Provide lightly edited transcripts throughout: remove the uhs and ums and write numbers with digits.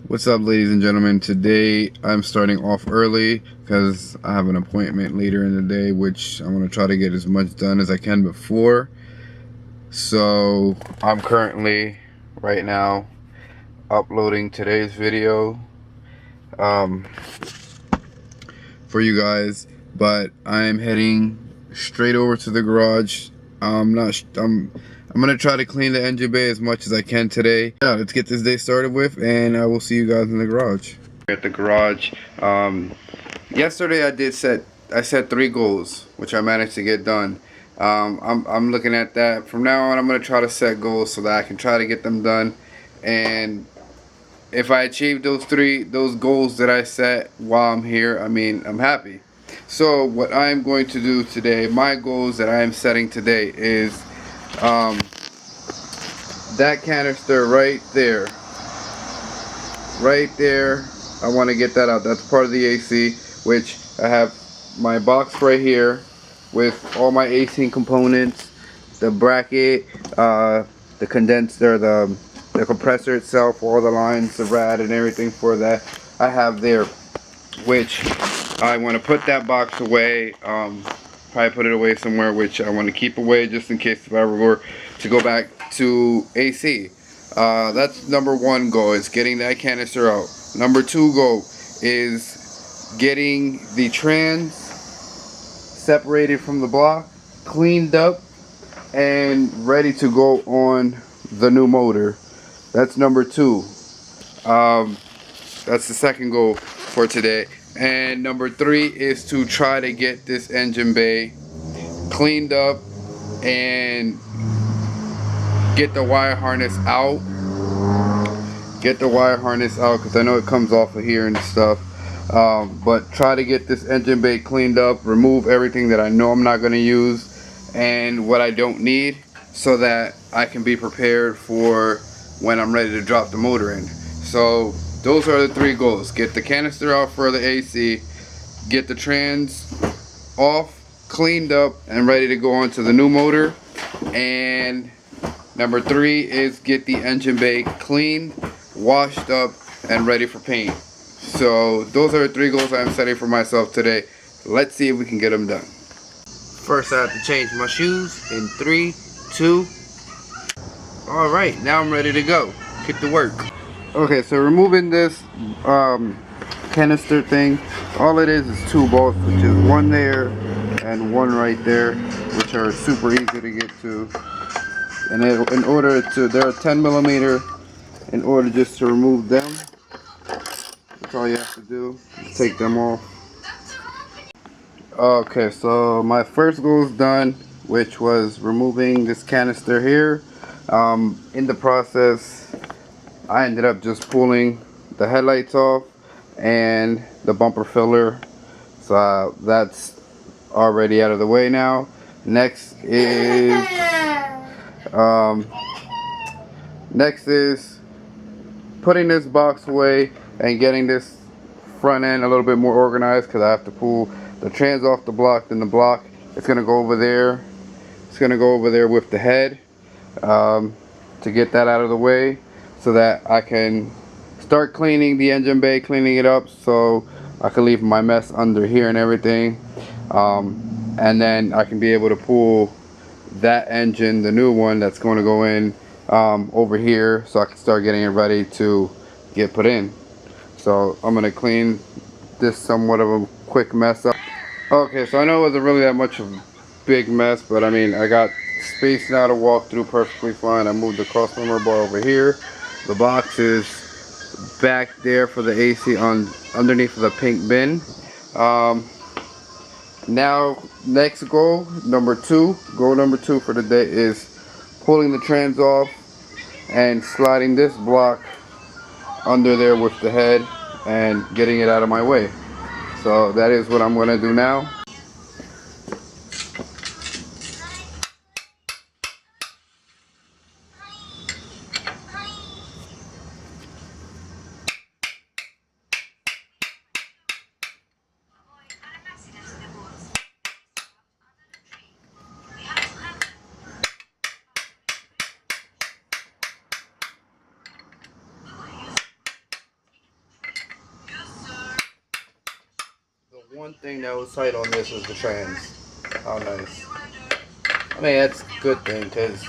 What's up, ladies and gentlemen? Today I'm starting off early because I have an appointment later in the day, which I want to try to get as much done as I can before. So I'm currently right now uploading today's video for you guys, but I'm heading straight over to the garage. I'm gonna try to clean the engine bay as much as I can today. Yeah, let's get this day started with, and I will see you guys in the garage. At the garage. Yesterday I set 3 goals, which I managed to get done. I'm looking at that. From now on, I'm gonna try to set goals so that I can try to get them done. And if I achieve those goals that I set while I'm here, I mean, I'm happy. So what I'm going to do today, my goals that I am setting today is that canister right there. Right there, I want to get that out. That's part of the AC, which I have my box right here with all my AC components, the bracket, the condenser, the compressor itself, all the lines, the rad and everything for that I have there, which I want to put that box away, probably put it away somewhere, which I want to keep away just in case if I ever were to go back to AC. That's number 1 goal, is getting that canister out. Number 2 goal is getting the trans separated from the block, cleaned up, and ready to go on the new motor. That's number 2. That's the second goal for today. And number 3 is to try to get this engine bay cleaned up and get the wire harness out. Get the wire harness out because I know it comes off of here and stuff. But try to get this engine bay cleaned up, remove everything that I know I'm not going to use and what I don't need, so that I can be prepared for when I'm ready to drop the motor in. So those are the 3 goals. Get the canister out for the AC, get the trans off, cleaned up, and ready to go on to the new motor. And number 3 is get the engine bay cleaned, washed up, and ready for paint. So those are the 3 goals I'm setting for myself today. Let's see if we can get them done. First I have to change my shoes in 3, 2. Alright, now I'm ready to go. Get to work. Okay, so removing this canister thing, all it is 2 bolts, which is 1 there and 1 right there, which are super easy to get to. And in order to, they're 10 millimeter. In order just to remove them, that's all you have to do, take them off. Okay, so my first goal is done, which was removing this canister here. In the process, I ended up just pulling the headlights off and the bumper filler, so that's already out of the way now. Next is putting this box away and getting this front end a little bit more organized, because I have to pull the trans off the block. Then the block, it's gonna go over there. It's gonna go over there with the head, to get that out of the way, so that I can start cleaning the engine bay, cleaning it up, so I can leave my mess under here and everything. And then I can be able to pull that engine, the new one that's going to go in, over here, so I can start getting it ready to get put in. So I'm gonna clean this somewhat of a quick mess up. Okay, so I know it wasn't really that much of a big mess, but I mean, I got space now to walk through perfectly fine. I moved the cross member bar over here. The box is back there for the AC on underneath of the pink bin. Now, next goal number 2 for the day is pulling the trans off and sliding this block under there with the head and getting it out of my way. So that is what I'm going to do now. one thing that was tight on this was the trans. How nice. I mean, that's a good thing because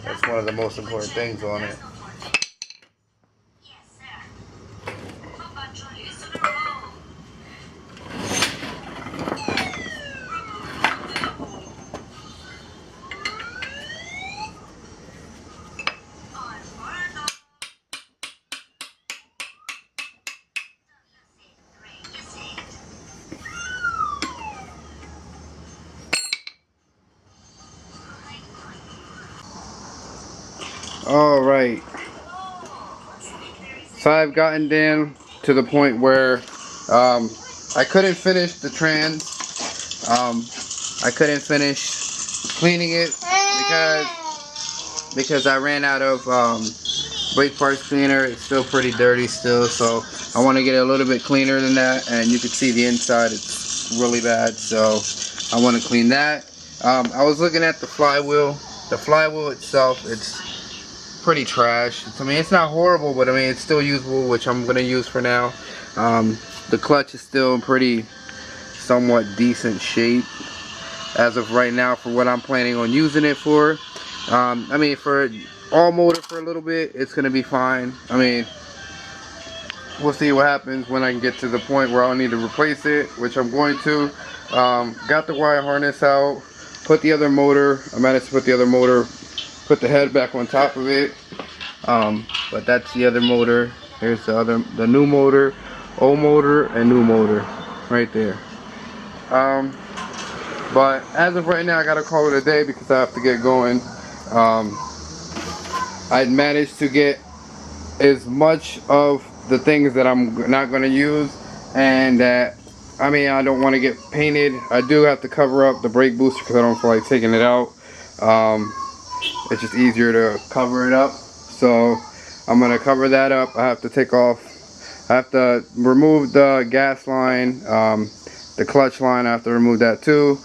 that's one of the most important things on it. Alright, so I've gotten down to the point where I couldn't finish the trans. I couldn't finish cleaning it because I ran out of brake parts cleaner. It's still pretty dirty still, so I want to get it a little bit cleaner than that. And you can see the inside, it's really bad, so I want to clean that. I was looking at the flywheel. The flywheel itself, it's pretty trash. I mean, it's not horrible, but I mean, it's still usable, which I'm gonna use for now. The clutch is still in pretty somewhat decent shape as of right now for what I'm planning on using it for. I mean, for all motor for a little bit, it's gonna be fine. I mean, we'll see what happens when I can get to the point where I'll need to replace it, which I'm going to. Got the wire harness out, put the other motor, I managed to put the other motor, put the head back on top of it. But that's the other motor. Here's the new motor, old motor, and new motor right there. But as of right now, I gotta call it a day because I have to get going. I managed to get as much of the things that I'm not gonna use, and that, I mean, I don't want to get painted. I do have to cover up the brake booster because I don't feel like taking it out. It's just easier to cover it up, so I'm gonna cover that up. I have to take off, I have to remove the gas line, the clutch line. I have to remove that too.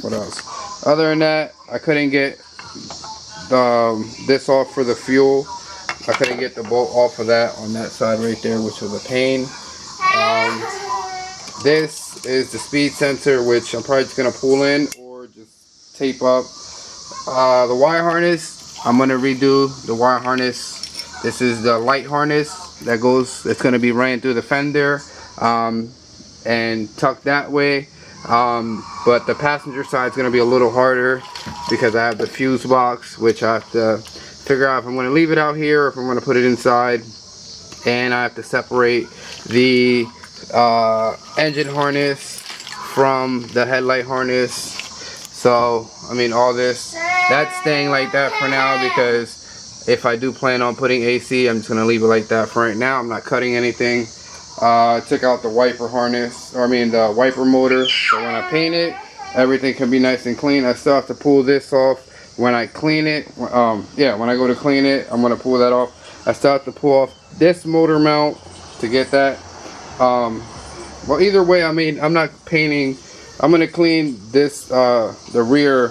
What else? Other than that, I couldn't get this off for the fuel. I couldn't get the bolt off of that on that side right there, which was a pain. This is the speed sensor, which I'm probably just gonna pull in or just tape up. The wire harness, I'm gonna redo the wire harness. This is the light harness that goes, it's gonna be running through the fender and tucked that way. But the passenger side is gonna be a little harder because I have the fuse box, which I have to figure out if I'm gonna leave it out here or if I'm gonna put it inside. And I have to separate the engine harness from the headlight harness. So, I mean, all this, that's staying like that for now, because if I do plan on putting AC, I'm just going to leave it like that for right now. I'm not cutting anything. I took out the wiper harness, or I mean the wiper motor, so when I paint it, everything can be nice and clean. I still have to pull this off when I clean it. Yeah, when I go to clean it, I'm going to pull that off. I still have to pull off this motor mount to get that. Well, either way, I mean, I'm not painting. I'm gonna clean this, the rear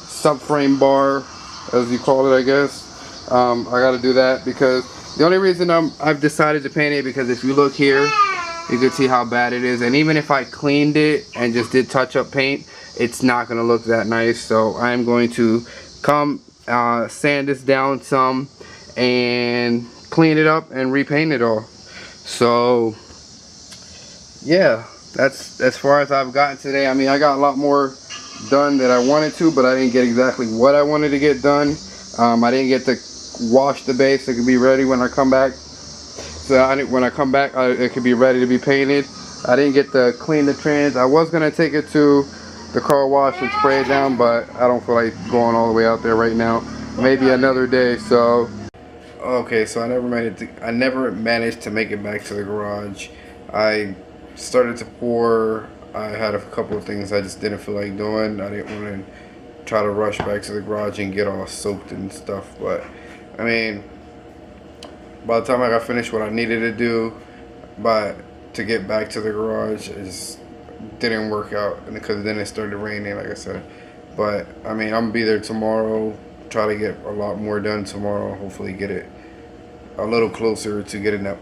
subframe bar, as you call it, I guess. I gotta do that because the only reason I've decided to paint it, because if you look here, you can see how bad it is. And even if I cleaned it and just did touch-up paint, it's not gonna look that nice. So I'm going to come sand this down some and clean it up and repaint it all. So yeah, that's as far as I've gotten today. I mean, I got a lot more done that I wanted to, but I didn't get exactly what I wanted to get done. I didn't get to wash the base so it could be ready when I come back. So when I come back, it could be ready to be painted. I didn't get to clean the trans. I was gonna take it to the car wash and spray it down, but I don't feel like going all the way out there right now. Maybe another day. So okay, so I never managed to make it back to the garage. I started to pour. I had a couple of things I just didn't feel like doing. I didn't want to try to rush back to the garage and get all soaked and stuff. But I mean, by the time I got finished what I needed to do, to get back to the garage, it just didn't work out, and because then it started raining, like I said. But I mean, I'm gonna be there tomorrow. Try to get a lot more done tomorrow. Hopefully, get it a little closer to getting that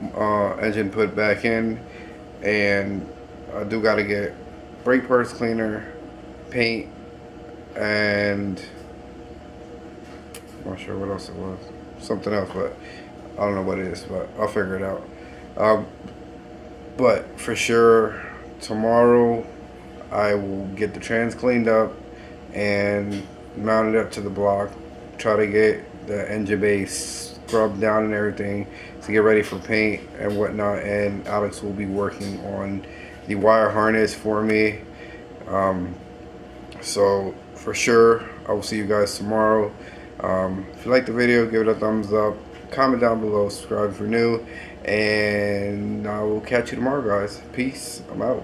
engine put back in. And I do got to get brake parts cleaner, paint, and I'm not sure what else it was. Something else, but I don't know what it is, but I'll figure it out. But for sure, tomorrow I will get the trans cleaned up and mount it up to the block. Try to get the engine bay scrubbed down and everything to get ready for paint and whatnot. And Alex will be working on the wire harness for me. So for sure, I will see you guys tomorrow. If you like the video, give it a thumbs up. Comment down below. Subscribe if you're new. And I will catch you tomorrow, guys. Peace. I'm out.